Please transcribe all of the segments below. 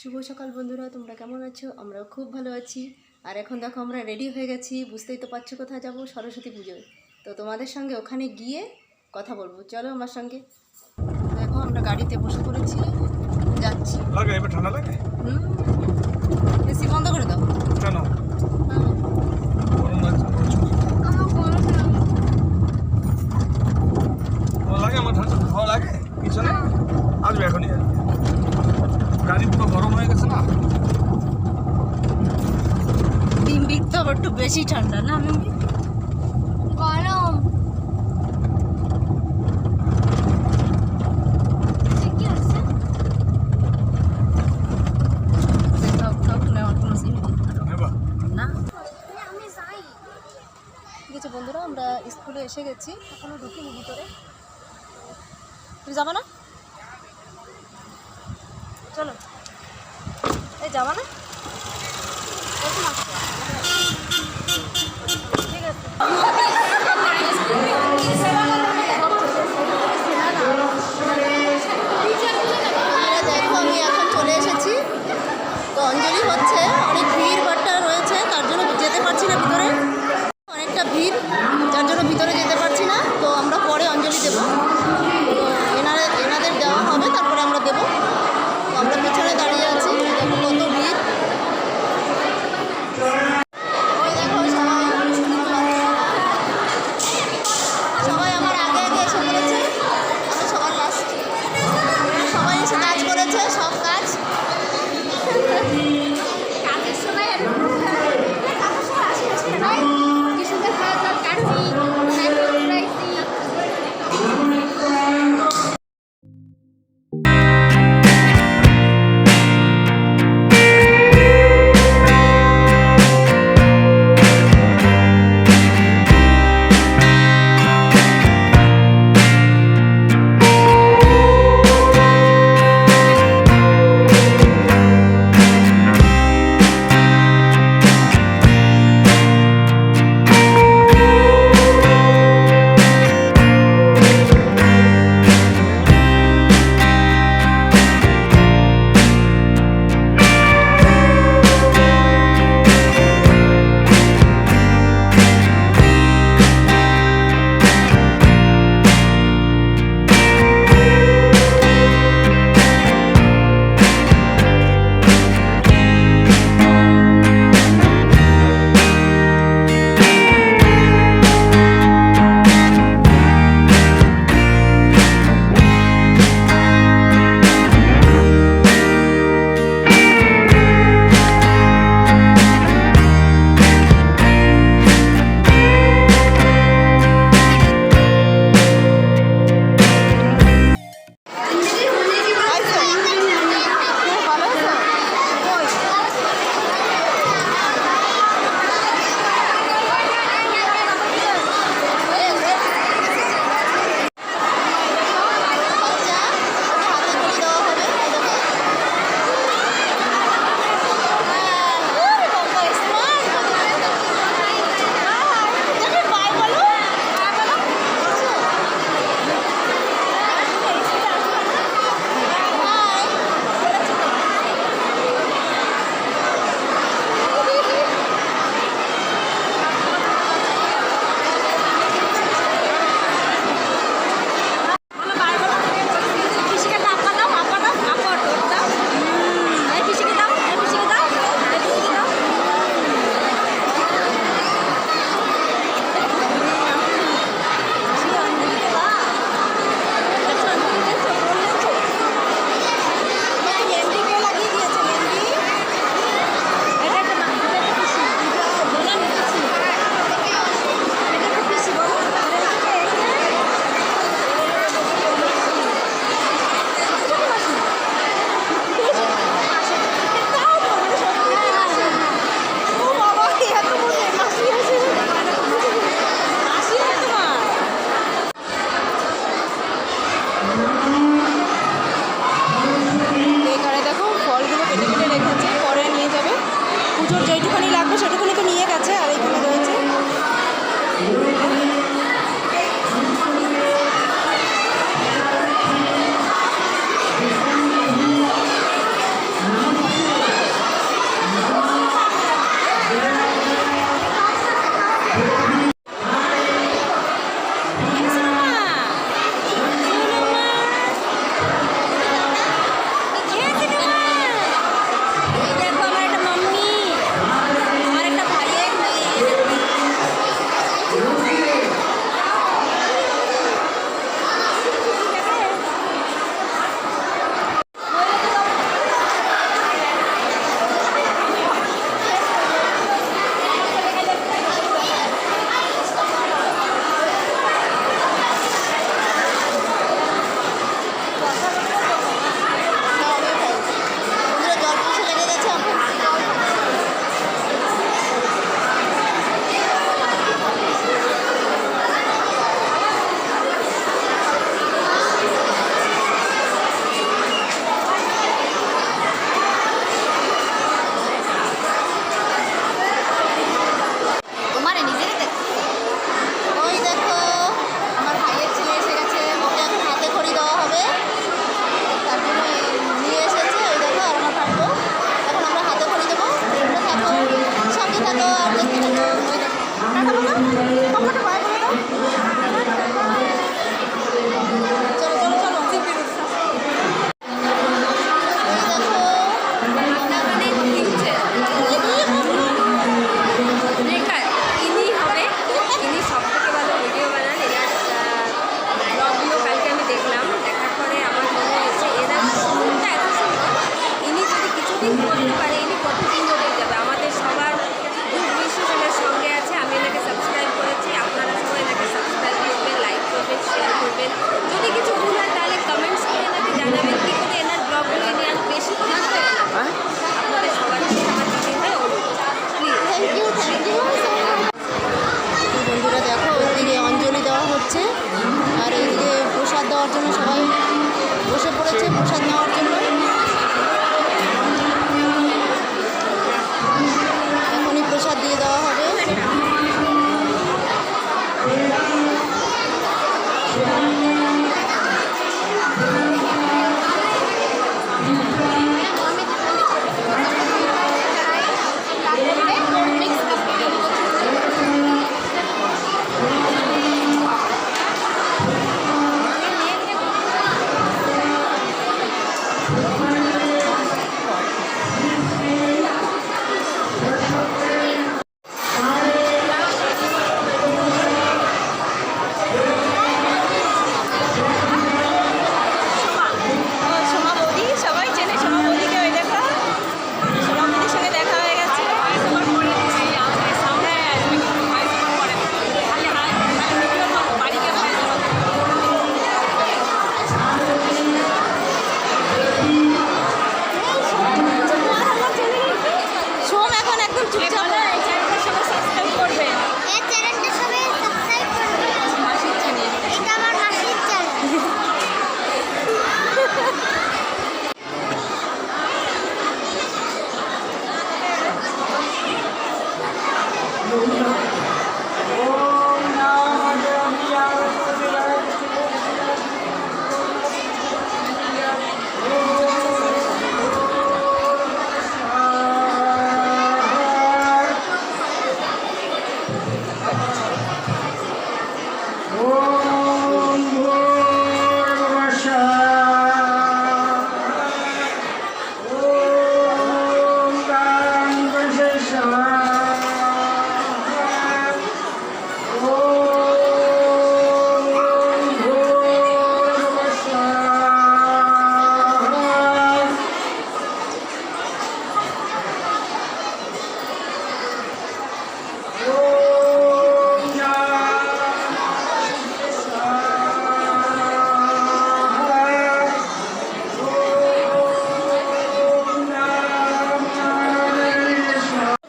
শুভ সকাল বন্ধুরা, তোমরা কেমন আছো? আমরাও খুব ভালো আছি। আর এখন দেখো আমরা রেডি হয়ে গেছি, বুঝতেই তো পারছো কোথায় যাব, সরস্বতী পুজোয়। তো তোমাদের সঙ্গে ওখানে গিয়ে কথা বলবো, চলো আমার সঙ্গে। দেখো আমরা গাড়িতে বসে পড়েছি, যাচ্ছি। লাগে এবার ঠান্ডা লাগে? এসি বন্ধ করে দাও। কেন? গরম লাগছে প্রচুর। লাগে আমার ঠান্ডা ভালো লাগে পিছনে আসবে এখনই। গাড়ি পুরো গরম হয়ে গেছে না? দিন তো আবার একটু বেশি ঠান্ডা না? গরম ঠিক আছে বন্ধুরা, আমরা স্কুলে এসে গেছি, এখনো ঢুকিনি ভিতরে। তুমি যাবা না? চলো, এই যাবা না? ঠিক আছে। দেখো আমি এখন চলে এসেছি, তো অঞ্জলি হচ্ছে, অনেক ভিড় ভাট্টা রয়েছে, তার জন্য যেতে পারছি না ভিতরে, অনেকটা ভিড়, যার জন্য ভিতরে যেতে পারছি না। তো আমরা পরে অঞ্জলি দেবো, তো এনাদের দেওয়া হবে, তারপরে আমরা দেবো। তো আমরা পেছনে দাঁড়িয়ে আছি, দেখো কত ভিড়। ওই দেখো সবাই আমার আগে আগে এসে পড়েছে, আমি সবার লাস্ট। সবাই এসে কাজ করেছে, সব কাজ। কাজের সময় কিছুদের কাটছি যতদিন করতে পারে ইনি প্রতিদিন ধরেই যাবে। আমাদের সবার দুঃখ বিশ্বাসের সঙ্গে আছে। আমি এনাকে সাবস্ক্রাইব করেছি, আপনারা সবাই এনাকে সাবস্ক্রাইব করবেন, লাইক করবেন, শেয়ার করবেন। যদি কিছু ভুল হয় তাহলে কমেন্টস করে এনাকে জানাবেন কী করে এনার ব্লগগুলো এনে আর বেশি করে আপনাদের সবার কাছে আমার দিদি হয়ে অনুরোধ প্লিজ। থ্যাংক ইউ বন্ধুরা, দেখো ওইদিকে অঞ্জলি দেওয়া হচ্ছে আর এইদিকে প্রসাদ দেওয়ার জন্য সবাই বসে পড়েছে প্রসাদ নেওয়ার জন্য। এখনই প্রসাদ দিয়ে দেওয়া হবে। সোমা বৌদি, সবাই চেনে সোমা বৌদিকে। ওই দেখো সোমা বৌদির সঙ্গে দেখা হয়ে গেছে। সোম এখন একদম চুপচাপ। এই চ্যানেলটার সঙ্গে সাবস্ক্রাইব করবেন। এই চ্যানেলটা সবাই সাবস্ক্রাইব করবে। মাসির চ্যানেল। এটা আমার মাসির চ্যানেল।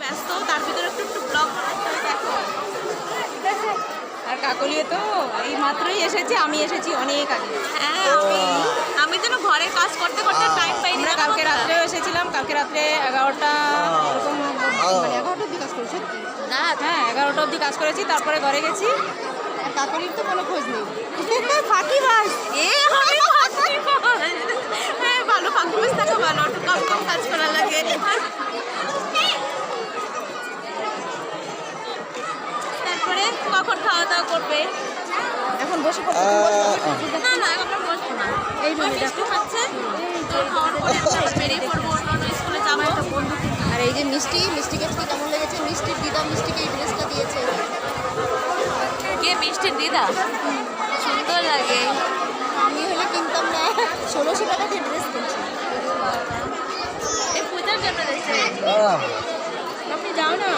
ব্যস্ত, তার ভিতরে একটু একটু ব্লগ বানাতে হয়। দেখো আর কাকলিয়ে তো এই মাত্রই এসেছে, আমি এসেছি অনেক আগে। হ্যাঁ, আমি যেন ঘরে কাজ করতে করতে টাইম পাইনি। আমরা কালকে রাত্রেও এসেছিলাম, কালকে রাত্রে 11টা এরকম, মানে 11টা অবধি কাজ করেছি না। হ্যাঁ 11টা অবধি কাজ করেছি, তারপরে ঘরে গেছি। কাকলির তো কোনো খোঁজ নেই। ফাঁকিবাজ আমি ফাঁকিবাজ। হ্যাঁ ভালো ফাঁকিবাজ থাকা ভালো, একটু কম কম কাজ করা লাগে। তারপরে কখন খাওয়া দাওয়া করবে? এখন বসে পড়তে না না এখন বসবো না, এই মিষ্টি খাচ্ছে। তো খাওয়ার পরে আমরা বেরিয়ে পড়বো, অন্য স্কুলে যাবো। আর এই যে মিষ্টি, মিষ্টিকে আজকে কেমন লেগেছে? মিষ্টির দিদা মিষ্টিকে এই ড্রেসটা দিয়েছে। কে মিষ্টির দিদা? সুন্দর লাগে। আমি হলে কিনতাম না, 1600 টাকা দিয়ে ড্রেস কিনছি। এই পূজার জন্য দেখছি। আপনি যাও না।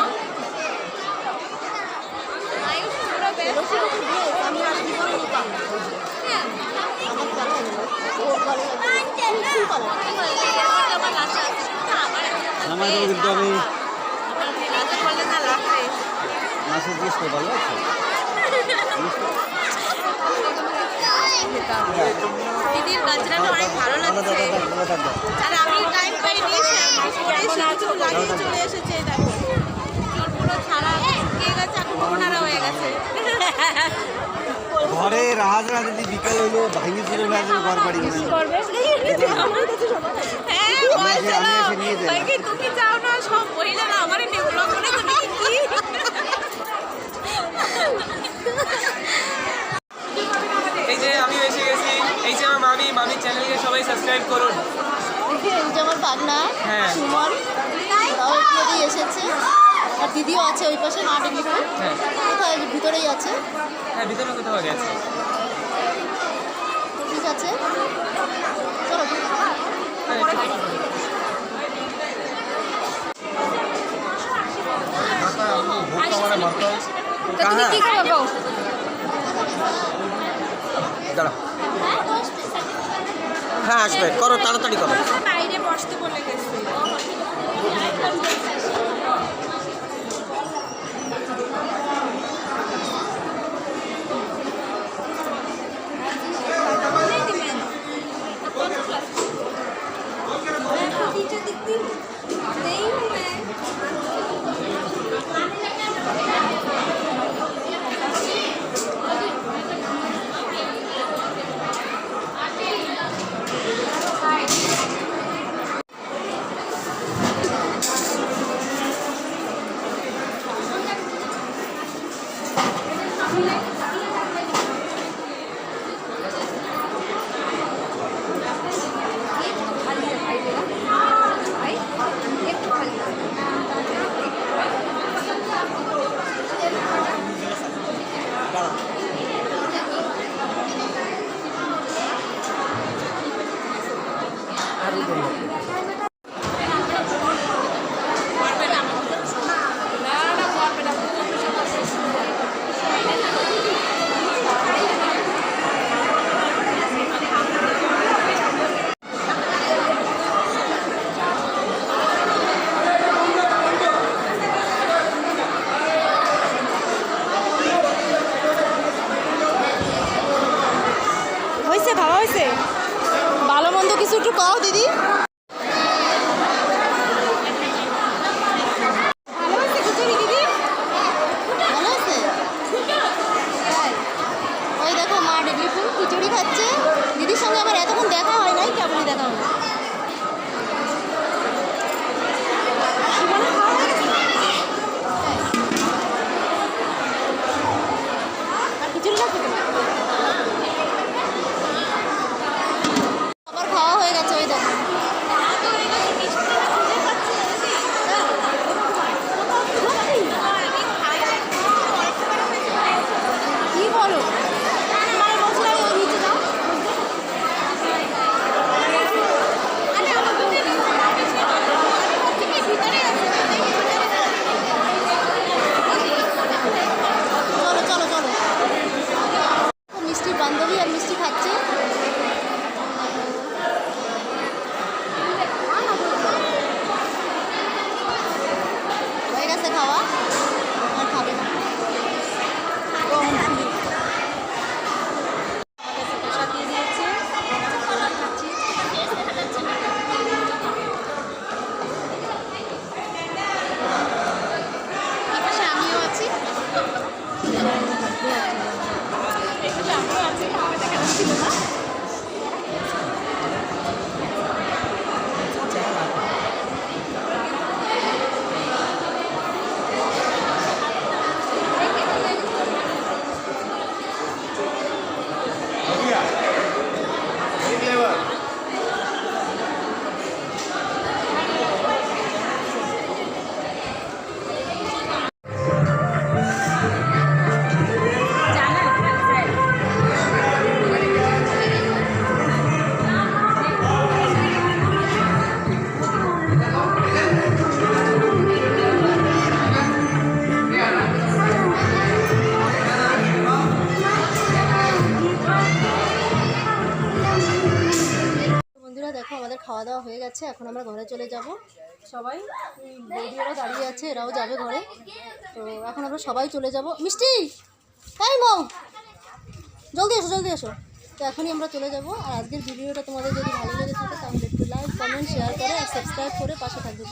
আমি আর জীবনে নিতাম না। আমার পছন্দ। ও ভালো লাগে। খুব ভালো লাগে। আমাদের কিন্তু আমি বললে না লাগবে। মাছের জিনিস তো ভালো আছে। দিদির গাছটাটা অনেক ভালো লাগছে। আর আমি টাইম পাইনি, কিছু লাগিয়ে চলে এসেছে। দেখো চুল পুরো ছাড়া শুকিয়ে গেছে, এখন মোহনারা হয়ে গেছে। ঘরে রাহাজরা যদি বিকাল হইলো ভাঙি চলে গেছে ঘর বাড়ি গেছে। হ্যাঁ বলছিল, ভাই কি তুমি যাও না, সব মহিলারা আমারই ডেভেলপ করে তুমি কি। এই যে আমি এসে গেছি, এই যে আমার মামির চ্যানেলকে সবাই সাবস্ক্রাইব করুন। এই যে আমার বাগনা হ্যাঁ। সুমন, তাও একটু আগেই এসেছে। আর দিদিও আছে ওই পাশে মাঠে ভিতরে। হ্যাঁ কোথায়? ভিতরেই আছে। হ্যাঁ ভিতরে কোথাও গেছে। ঠিক আছে, চলো। হ্যাঁ, ঠিক আছে। তা তুমি কি খাবে বউ? দাঁড়া হ্যাঁ আসবে করো তাড়াতাড়ি করো বাইরে বসতে বলে গেছে। হয়েছে, খাওয়া হয়েছে? ভালো মন্দ কিছু একটু খাও দিদি। ভালো হয়েছে খিচুড়ি দিদি? ভালো আছে? তাই? ওই দেখো মা ডেডলি ফুল খিচুড়ি খাচ্ছে। দিদির সঙ্গে আমার এতক্ষণ দেখা হয় নাই, কেমনই দেখা হয়। আর খিচুড়ি লাগবে কেন? আবার খাওয়া হয়ে গেছে ওই দেখো। কি বলো? তোমার মশলা ওই নিচে দাও। চলো চলো চলো। মিষ্টির বান্ধবী আর মিষ্টি খাচ্ছে। হয়ে গেছে খাওয়া, আর খাবে না। প্রসাদ দিয়ে দিয়েছে, খাচ্ছি। এই পাশে আমিও আছি। আমিও আছি, খাওয়া দেখা যাচ্ছিল না। বন্ধুরা দেখো আমাদের খাওয়া দাওয়া হয়ে গেছে, এখন আমরা ঘরে চলে যাব সবাই। বৌদিরা দাঁড়িয়ে আছে, এরাও যাবে ঘরে। তো এখন আমরা সবাই চলে যাব। মিষ্টি তাই মৌ, জলদি এসো জলদি এসো। তো এখনই আমরা চলে যাব। আর আজকের ভিডিওটা তোমাদের যদি ভালো লেগে থাকে তাহলে একটু লাইক কমেন্ট শেয়ার করে আর সাবস্ক্রাইব করে পাশে থাকবে।